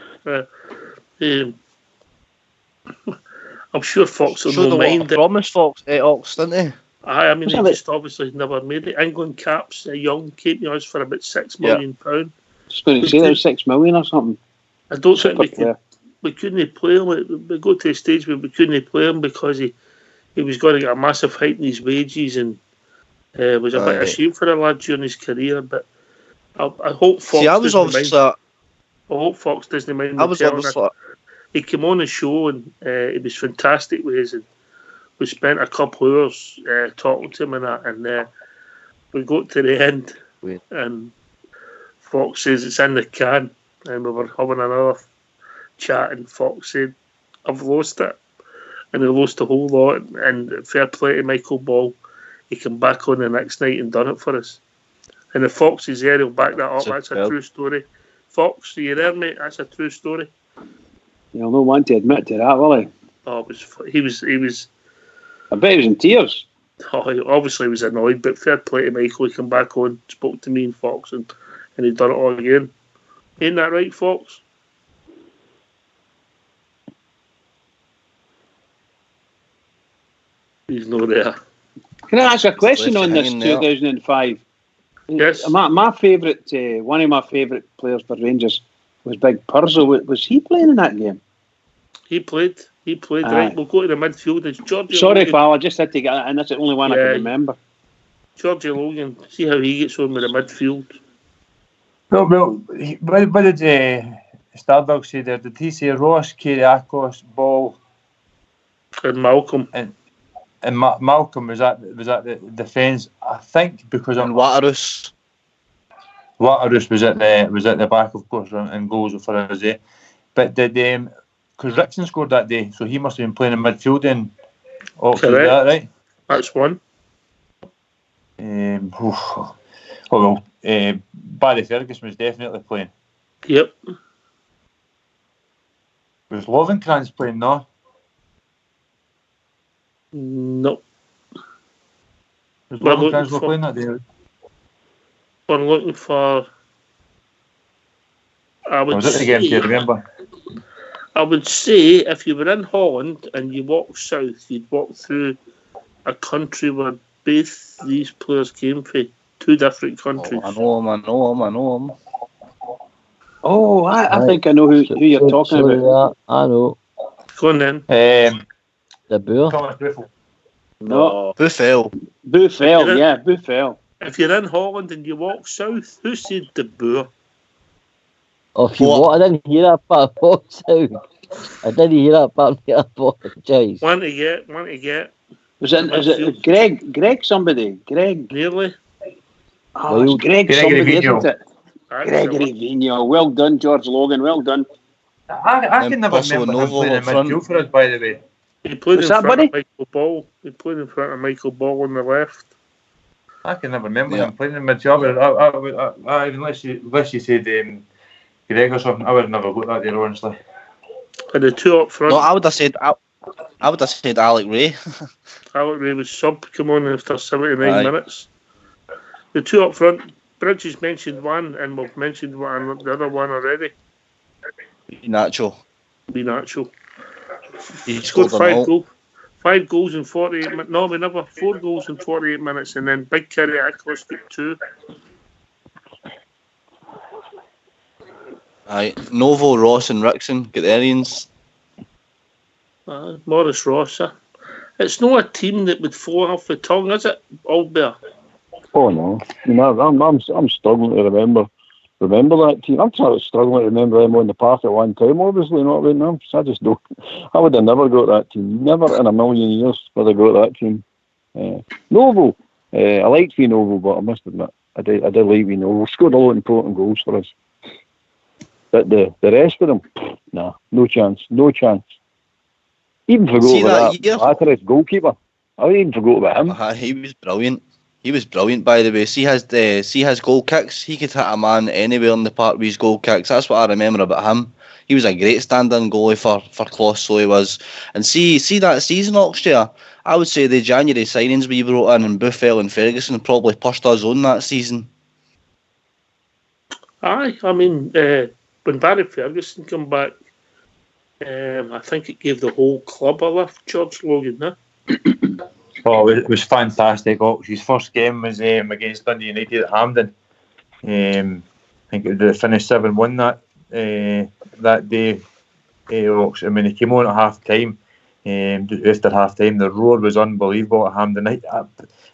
him. I'm sure Fox will not mind it. Promise Fox, Ox, didn't he? I mean, he just obviously never made it. England caps, young, came to us for about £6 million. Just going to say there was $6 million or something. I don't think we couldn't play him. We got to a stage where we couldn't play him because he was going to get a massive hike in his wages and was a bit of a shame for a lad during his career. But I hope Fox doesn't mind. He came on the show and it was fantastic with us. And we spent a couple of hours talking to him and that. And we got to the end and Fox says it's in the can. And we were having another chat and Fox said, I've lost it. And he lost a whole lot. And fair play to Michael Ball. He came back on the next night and done it for us. And if Fox is there, he'll back that up. That's a true story. Fox, are you there, mate? That's a true story. You'll not want to admit to that, will he? Oh, he was. I bet he was in tears. Oh, he obviously was annoyed, but fair play to Michael. He came back on, spoke to me and Fox, and he done it all again. Ain't that right, Fox? He's not there. Can I ask a question on this 2005? Yes. My favourite, one of my favourite players for Rangers was Big Purzo. Was he playing in that game? He played. Right, we'll go to the midfield. It's Georgie. Sorry, Logan. pal. I just had to get that, and that's the only one I can remember. Georgie Logan. See how he gets on with the midfield. No, well, what did Stardog say there? Did he say Ross, Kyriakos, Ball, and Malcolm? And Malcolm was at the defence. I think because Waterus was at the back, of course, and goals for us. But did because Rickson scored that day, so he must have been playing in midfield in Oxford, that right? That's one. Barry Ferguson was definitely playing. Yep. Was Lovenkrands playing? No. No. Was Lovenkrands not playing that day? We're looking for. Was it the game? Do you remember? I would say if you were in Holland and you walked south, you'd walk through a country where both these players came from. Two different countries. I know him. Oh, I think I know who you're talking about. I know. Go on then. The Boer. Thomas Buffel. No. Buffel. Buffel. If you're in Holland and you walk south, who said the Boer? Oh, if you what? I didn't hear that part. I didn't hear that part. I apologise. One to get. Is it Greg somebody? Greg. Nearly. Oh, it's Greg somebody, isn't it? Gregory Vigneault. Well done, George Logan. Well done. I can never remember him playing in midfield for us, by the way. He played in front of Michael Ball. He played in front of Michael Ball on the left. I can never remember him playing in midfield. Unless you said Gregerson. I would have never got that there, honestly. And the two up front. No, I would have said Alec Ray. Alec Ray was sub, come on after 79 minutes. The two up front, Bridges mentioned one, and we've mentioned the other one already. Nacho. He scored 5 goals in 48 minutes. No, we never. 4 goals in 48 minutes, and then Big Kiriakos got 2. Aye, Novo, Ross and Rickson get the Arians. Morris Ross. It's not a team that would fall off the tongue, is it, Albert? Oh no, I'm struggling to remember that team. I'm sort of struggling to remember them on the park at one time. Obviously, not right now. I just don't. I would have never got that team. Never in a million years would I got that team. Novo, I liked Novo, but I must admit, I did like Novo. Scored a lot of important goals for us. But the rest of them, nah, no chance. Even forgot about that Latteris goalkeeper. I even forgot about him. He was brilliant. He was brilliant, by the way. See his goal kicks. He could hit a man anywhere in the park with his goal kicks. That's what I remember about him. He was a great stand-in goalie for Clough, so he was. And see that season, Oxford, I would say the January signings we brought in, and Buffel and Ferguson probably pushed us on that season. Aye, I mean, when Barry Ferguson came back, I think it gave the whole club a lift, George Logan, Oh, it was fantastic. His first game was against Dundee United at Hampden. I think it would finished 7-1 that day. I mean, he came on at half time. After half time, the roar was unbelievable at Hampden.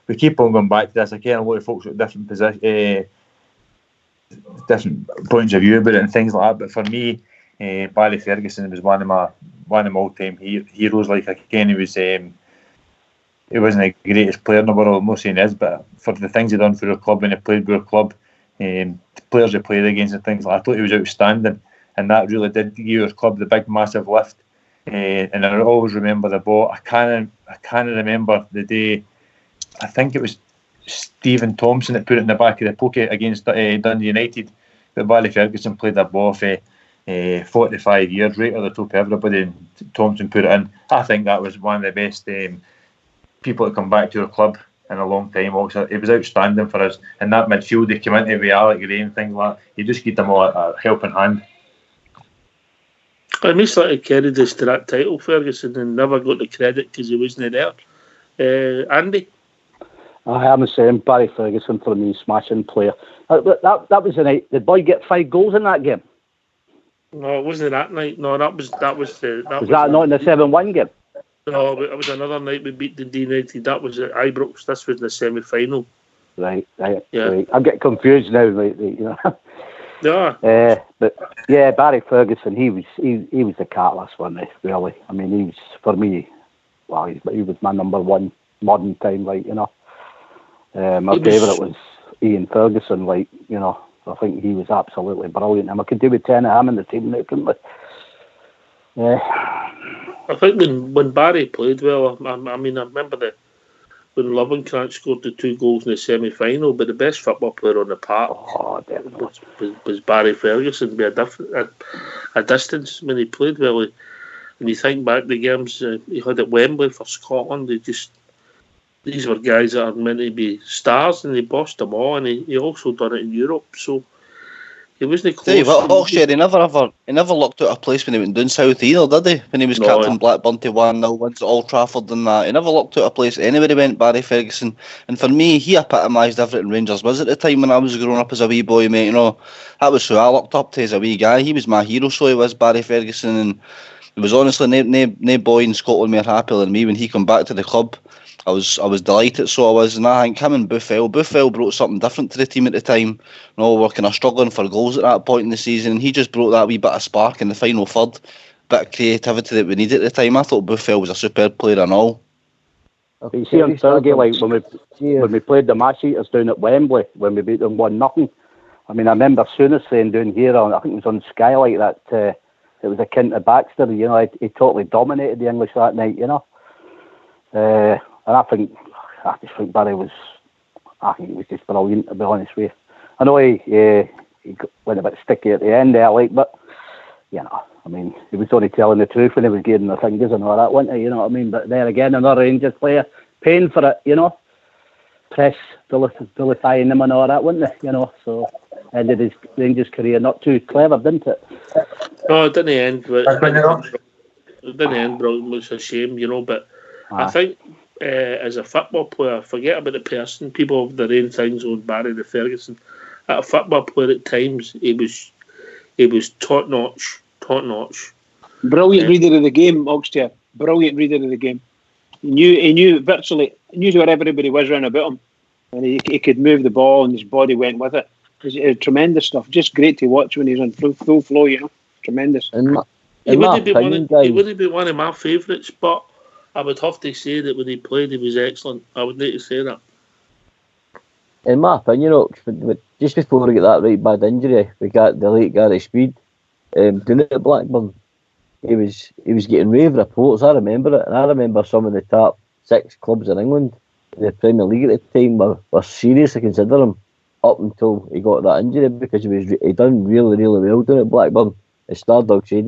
We keep on going back to this. I get a lot of folks with different different points of view about it and things like that. But for me, Barry Ferguson was one of my all-time heroes. Like again, he wasn't the greatest player in the world, I'm not saying he is, but for the things he done for the club when he played with the club, the players he played against and things like that, I thought he was outstanding, and that really did give our club the big massive lift. And I always remember the ball. I can't remember the day. I think it was Stephen Thompson that put it in the back of the pocket against Dundee United. But Barry Ferguson played that ball for 45 years, right at the top of everybody, and Thompson put it in. I think that was one of the best people to come back to our club in a long time. Also, it was outstanding for us. And that midfield, they came into with Alec Ray and things like that. You just give them all a helping hand. I must like carried us to that title, Ferguson, and never got the credit because he wasn't there. Andy? I'm the same. Barry Ferguson for me, smashing player. That was the night. Did Boy get 5 goals in that game? No, it wasn't that night. No, that was the. Was that not in the 7-1 game? No, it was another night we beat Dundee United. That was at Ibrox. This was the semi-final. Right. Yeah. Right. I'm getting confused now. Yeah. But yeah, Barry Ferguson. He was the catalyst, wasn't he? Really. I mean, he was for me. Well, he was my number one modern time. My favourite was Ian Ferguson. I think he was absolutely brilliant. And I could do with 10 of him in the team now, couldn't we? Yeah. I think when Barry played well, I remember when Lovenkrands scored the 2 goals in the semi-final, but the best football player on the park was Barry Ferguson by a distance when he played well. And you think back the games he had at Wembley for Scotland, these were guys that are meant to be stars, and he bossed them all, and he also done it in Europe, so he wasn't close. He never looked out a place when he went down south either, did he? When he was captain Blackburn to 1-0 wins at Old Trafford and that. He never looked out a place anywhere he went, Barry Ferguson. And for me, he epitomised everything Rangers was at the time when I was growing up as a wee boy, mate. That was who I looked up to as a wee guy. He was my hero, so he was, Barry Ferguson. And it was honestly no boy in Scotland more happier than me when he came back to the club. I was delighted, so I was, and I think him and Buffel brought something different to the team at the time. We were kind of struggling for goals at that point in the season, and he just brought that wee bit of spark in the final third, bit of creativity that we needed at the time. I thought Buffel was a superb player and all. You see on Fergie, when we played the Match Eaters down at Wembley, when we beat them 1-0, I mean, I remember Souness saying down here, I think it was on Skylight, that it was akin to Baxter, he totally dominated the English that night, And I just think Barry was, he was just brilliant, to be honest with you. I know he he went a bit sticky at the end there, like, but you know, I mean, he was only telling the truth when he was getting the fingers and all that, wasn't he? You know what I mean? But there again, another Rangers player paying for it, you know, press vilifying him and all that, wasn't they? You know, so ended his Rangers career not too clever, didn't it? No, it didn't end. But it didn't end brilliantly. It's a shame, you know. But I think as a football player, forget about the person. People have their own things on Barry the Ferguson. At a football player, at times he was top notch. Brilliant reader of the game, Oxtear. Brilliant reader of the game. He knew where everybody was round about him, and he could move the ball, and his body went with it. It was tremendous stuff. Just great to watch when he's on full flow. You know, tremendous. He wouldn't be one of my favourites, but I would have to say that when he played, he was excellent. I would need to say that. In my opinion, just before we get that right bad injury, we got the late Gary Speed doing it at Blackburn. He was getting rave reports. I remember it, and I remember some of the top 6 clubs in England, the Premier League at the time, were seriously considering him up until he got that injury, because he done really, really well doing it at Blackburn. As Stardog said,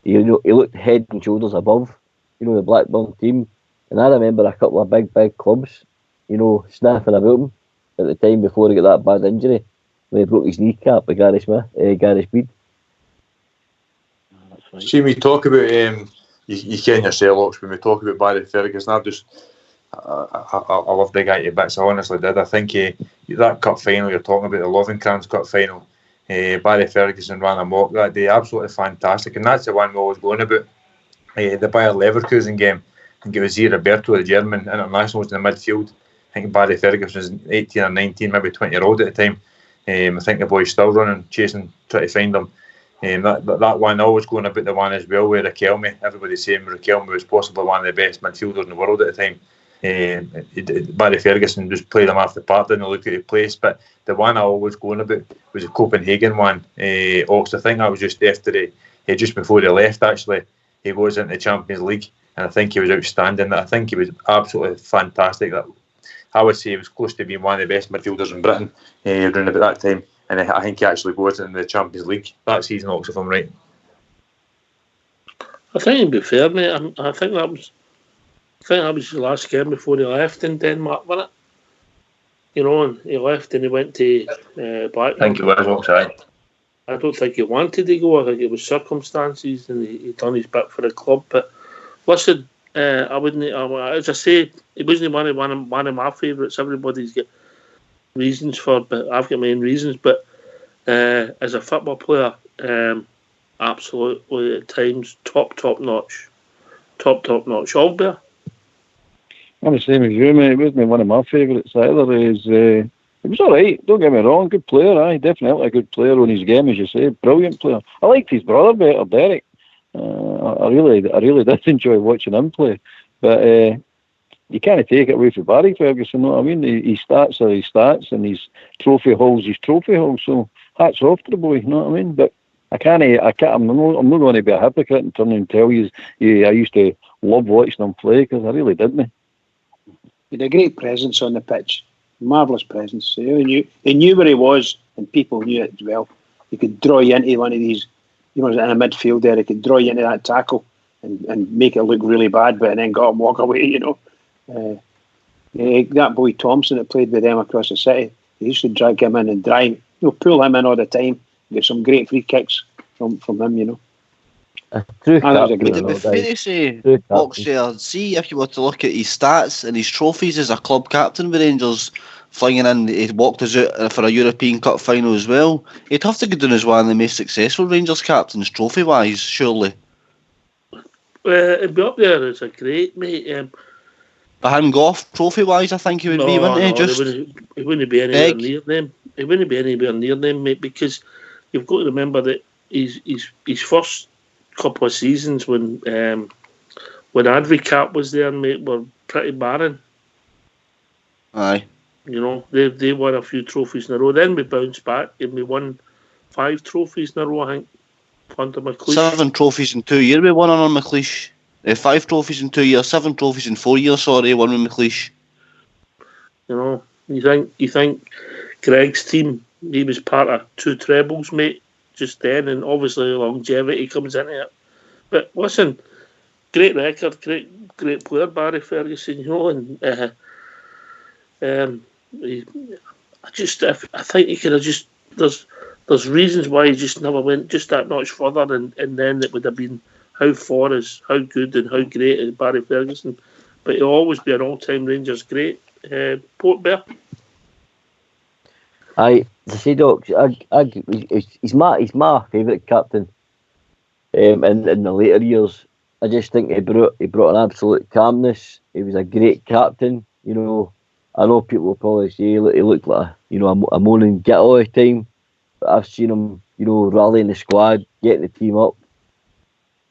he looked head and shoulders above, you know, the Blackburn team. And I remember a couple of big clubs, you know, sniffing about him at the time before he got that bad injury when he broke his kneecap with Gary Speed. See, we talk about you ken yourself, Ox, when we talk about Barry Ferguson, I love the guy to bits. I honestly did. I think that cup final you're talking about, the Lovenkrands Cup final, Barry Ferguson ran amok that day, absolutely fantastic, and that's the one we're always going about. The Bayer Leverkusen game, I think it was Roberto, the German internationals in the midfield. I think Barry Ferguson was 18 or 19, maybe 20-year-old at the time. I think the boy's still running, chasing, trying to find him. That one, always going about the one as well with Riquelme. Everybody's saying Riquelme was possibly one of the best midfielders in the world at the time. Barry Ferguson just played him off the park, didn't look at his place. But the one I always going about was the Copenhagen one. Ox, I think that was just after just before he left. Actually, he goes into the Champions League, and I think he was outstanding. I think he was absolutely fantastic. I would say he was close to being one of the best midfielders in Britain around about that time. And I think he actually goes into the Champions League that season, Ox, if I'm right. I think he'd be fair, mate. I think that was the last game before he left in Denmark, wasn't it? You know, and he left and he went to Blackburn. I think it was, Ox, right? I don't think he wanted to go. I think it was circumstances, and he done his bit for the club. But listen, I wouldn't. As I say, he wasn't one of my favourites. Everybody's got reasons for, but I've got my own reasons. But as a football player, absolutely at times top notch. Albert? I'm the same as you, mate. It wasn't one of my favourites either. He was all right, don't get me wrong, good player, definitely a good player on his game, as you say, brilliant player. I liked his brother better, Derek. I really did enjoy watching him play, but you can't take it away from Barry Ferguson, you know what I mean? His stats are his stats, and his trophy hall's his trophy hall, so hats off to the boy, you know what I mean? But I'm not going to be a hypocrite and turn and tell you, I used to love watching him play, because I really didn't. He had a great presence on the pitch. Marvellous presence. He knew where he was, and people knew it as well. He could draw you into one of these, you know, in a midfield there, he could draw you into that tackle and make it look really bad, but then go and walk away, you know. That boy Thompson that played with them across the city, he used to drag him in and pull him in all the time, get some great free kicks from him, you know. Would it be fair to say, Oxford, see if you were to look at his stats and his trophies as a club captain with Rangers, flying in, he walked us out for a European Cup final as well, he'd have to go down as one of the most successful Rangers captains, trophy-wise, surely. He'd be up there as a great, mate. Behind Gough, trophy-wise, I think he would be, wouldn't he? He wouldn't be anywhere near them. He wouldn't be anywhere near them, mate, because you've got to remember that his first couple of seasons when Advocat was there, mate, were pretty barren. Aye. You know, they won a few trophies in a row. Then we bounced back and we won 5 trophies in a row, I think, under McLeish. 7 trophies in 2 years we won under McLeish. 5 trophies in 2 years, 7 trophies in 4 years, sorry, one with McLeish. You know, you think Greg's team he was part of 2 trebles, mate, just then, and obviously longevity comes into it. But listen, great record, great player, Barry Ferguson, and I think he could have just there's reasons why he just never went just that much further, and then it would have been how good and how great is Barry Ferguson, but he'll always be an all-time Rangers great. Port Bear. Aye, as I say, Doc, he's my favourite captain. In the later years, I just think he brought an absolute calmness. He was a great captain. I know people will probably say he looked like a moaning git all the time, but I've seen him, rallying the squad, getting the team up,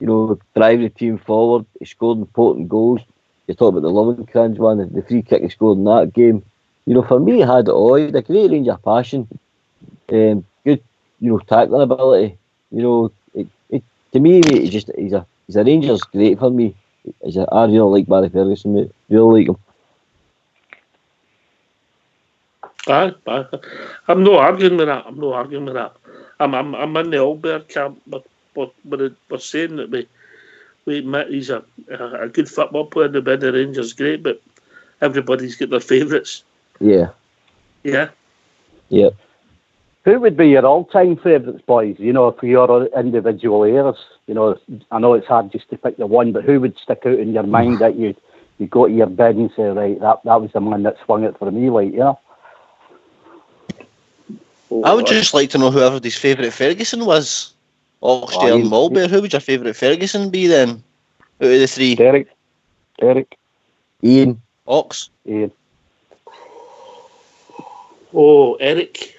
driving the team forward. He scored important goals. You talk about the Lovenkrands one, the free kick he scored in that game. For me, he had it all. He had a great range of passion, good, tackling ability. To me, mate, he's a Rangers great for me. I really like Barry Ferguson, mate. Really like him. Aye. I'm not arguing with that. I'm in the Albert camp, but we're saying that we admit he's a good football player. The Rangers great, but everybody's got their favourites. Yeah. Yeah. Yeah. Who would be your all-time favourites, boys? For your individual eras. I know it's hard just to pick the one, but who would stick out in your mind that you go to your bed and say, right, that was the man that swung it for me, I would just like to know who everybody's favourite Ferguson was. Oxdale and Mulberry. Who would your favourite Ferguson be then? Out of the 3? Derek. Ian. Ox. Ian. Oh, Eric.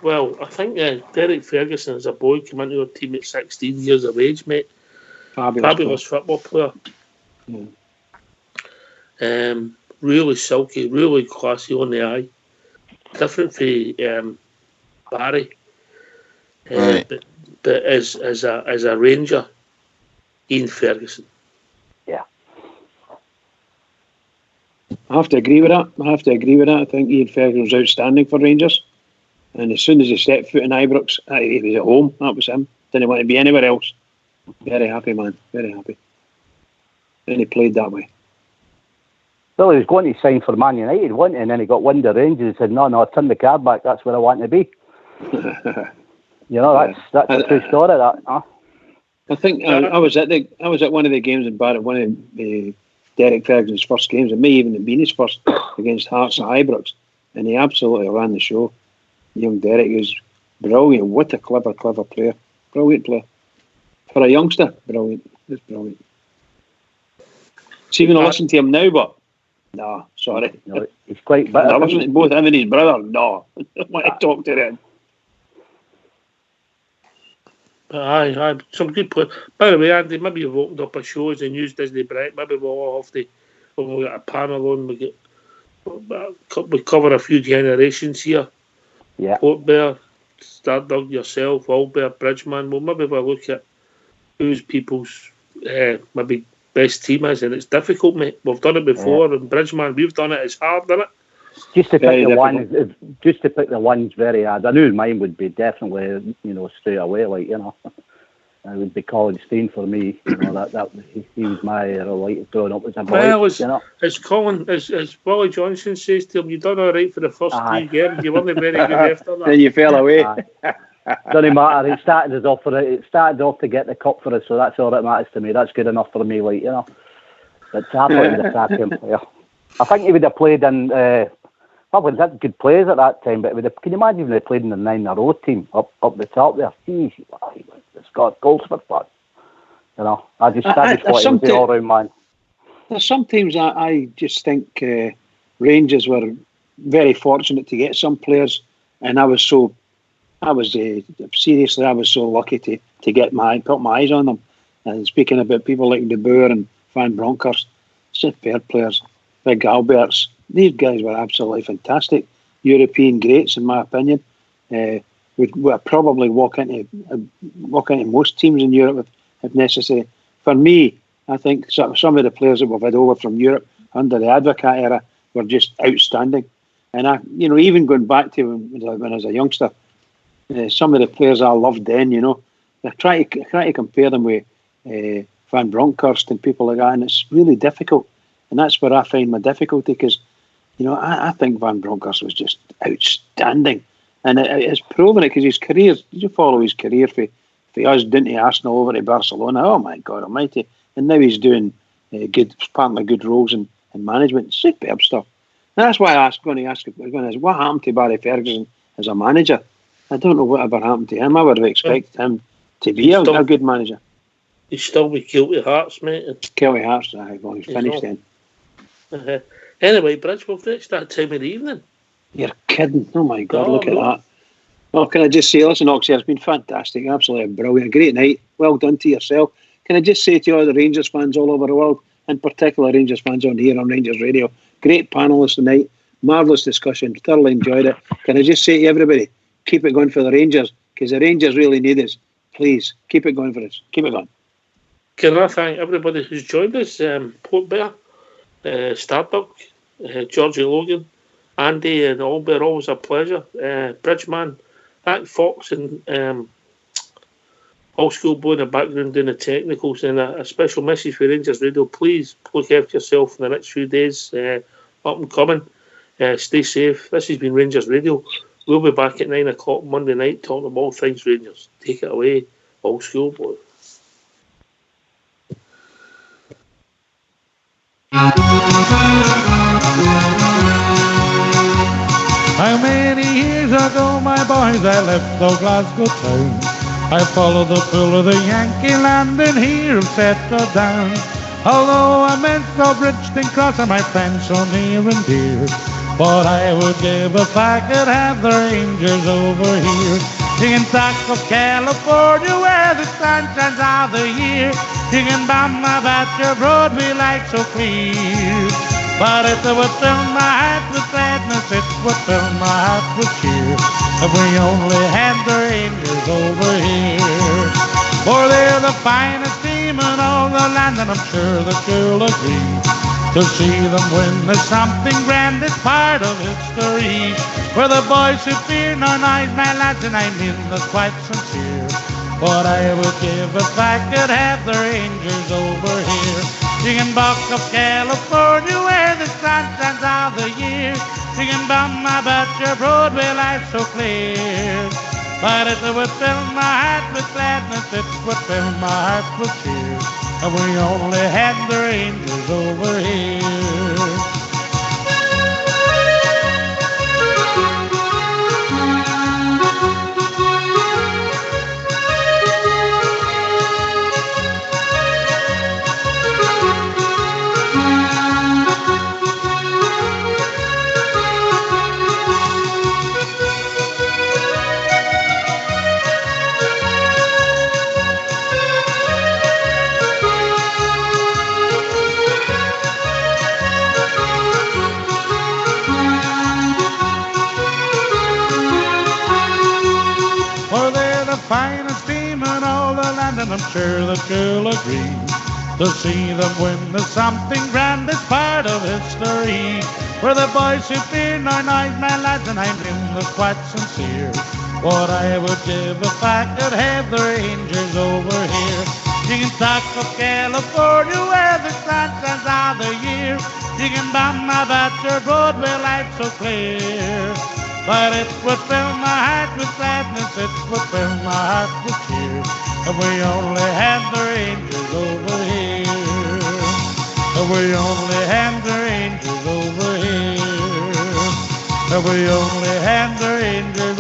Well, I think Derek Ferguson as a boy came into our team at 16 years of age, mate. Fabulous football player. Really silky, really classy on the eye. Different from Barry. Right. But as a Ranger, Ian Ferguson. Yeah. I have to agree with that. I think Ian Ferguson was outstanding for Rangers. And as soon as he stepped foot in Ibrox, he was at home. That was him. Didn't want to be anywhere else. Very happy, man. Very happy. And he played that way. Well, he was going to sign for Man United, wasn't he? And then he got wind of Rangers and said, no, turn the card back. That's where I want to be. That's a true story, that. Huh? I think I was at one of the games in Barrett, one of Derek Ferguson's first games. It may even have been his first against Hearts at Ibrox. And he absolutely ran the show. Young Derek is brilliant. What a clever player. Brilliant player. For a youngster, brilliant. It's brilliant. See, even I listen to him now, but no, sorry. No, he's quite bitter. I listen to both him and his brother. No, I don't want to talk to them. Aye, some good players. By the way, Andy, maybe you've opened up a show as a News Disney Bright. Maybe we'll all have to, when we get a panel on, we cover a few generations here. Yeah. Port Bear, Stardug, yourself, Albert, Bridgman. Well, maybe we'll look at who's people's maybe best team is, and it's difficult, mate. We've done it before, and Bridgman, we've done it. It's hard, isn't it? Just to pick the ones very hard. I knew mine would be definitely, straight away, it would be Colin Stein for me. That he was my light growing up as a boy. Well, as Willie Johnson says to him, you done all right for the first 3 games. You weren't very good after that. Then you fell away. Doesn't matter. It started off to get the cup for us, so that's all that matters to me. That's good enough for me, But I thought he was a cracking player. I think he would have played in. Probably had good players at that time, but can you imagine if they played in the 9-row team up the top there? Jeez, it's got goals for fun. I just thought he was the all-round man. There's sometimes I just think Rangers were very fortunate to get some players, and I was so lucky to put my eyes on them. And speaking about people like De Boer and Van Bronckhorst, superb players, Big Alberts. These guys were absolutely fantastic. European greats, in my opinion. Would probably walk into most teams in Europe if necessary. For me, I think some of the players that we've had over from Europe under the Advocat era were just outstanding. And even going back to when I was a youngster, some of the players I loved then, they're trying to compare them with Van Bronckhorst and people like that, and it's really difficult. And that's where I find my difficulty, because I think Van Bronckhorst was just outstanding, and it's proven it, because his career. Did you follow his career for us down to Arsenal over to Barcelona? Oh my God Almighty! And now he's doing apparently good roles in management, superb stuff. And that's why I was going to ask what happened to Barry Ferguson as a manager. I don't know whatever happened to him. I would have expected him to be a good manager. He's still with Kelty Hearts, mate. Kelty Hearts, he's finished then. Anyway, Bridge, we've reached that time of the evening. You're kidding. Oh my God, look at that. Well, can I just say, listen, Oxy, it's been fantastic. Absolutely brilliant. A great night. Well done to yourself. Can I just say to all the Rangers fans all over the world, in particular Rangers fans on here on Rangers Radio, great panellists tonight, marvellous discussion, thoroughly enjoyed it. Can I just say to everybody, keep it going for the Rangers, because the Rangers really need us. Please, keep it going for us. Keep it going. Can I thank everybody who's joined us? Port Bear, Starbuck, Georgie Logan, Andy and Albert, always a pleasure. Bridgeman, Act Fox and Old School Boy in the background doing the technicals, and a special message for Rangers Radio. Please look after yourself in the next few days, up and coming. Stay safe. This has been Rangers Radio. We'll be back at 9 o'clock Monday night talking about all things Rangers. Take it away, Old School Boy. How many years ago, my boys, I left the Glasgow town. I followed the pull of the Yankee land and here have settled down. Although I meant the Bridgeton Cross and my friends so near and dear, but I would give if I could have the Rangers over here. Singing Sack of California where the sun shines all the year. Singing Bama Batcher Broadway like so clear. But it would fill my heart with sadness, it would fill my heart with cheer, if we only had the Rangers over here. For they're the finest team in all the land, and I'm sure that you'll agree. To see them win is something grand, it's part of history. For the boys who fear no noise, my lads, and I mean that's quite sincere. What I would give if I could have the Rangers over here. Singing Buck of California where the sun shines all the year. Singing Bama Batcher Broadway life so clear. But it would fill my heart with gladness, it would fill my heart with cheer, and we only had the Rangers over here. Finest team in all the land, and I'm sure that you'll agree. To see them win is something grand, it's part of history. For the boys who fear no noise, my lads, and I mean that's quite sincere. What I would give if I could have the Rangers over here. Singing Sack of California where the sun shines all the year. Singing Bama Batcher Broadway life so clear. But it would fill my heart with sadness, it would fill my heart with cheer, if we only had the Rangers over here. If we only had the Rangers over here. If we only had the Rangers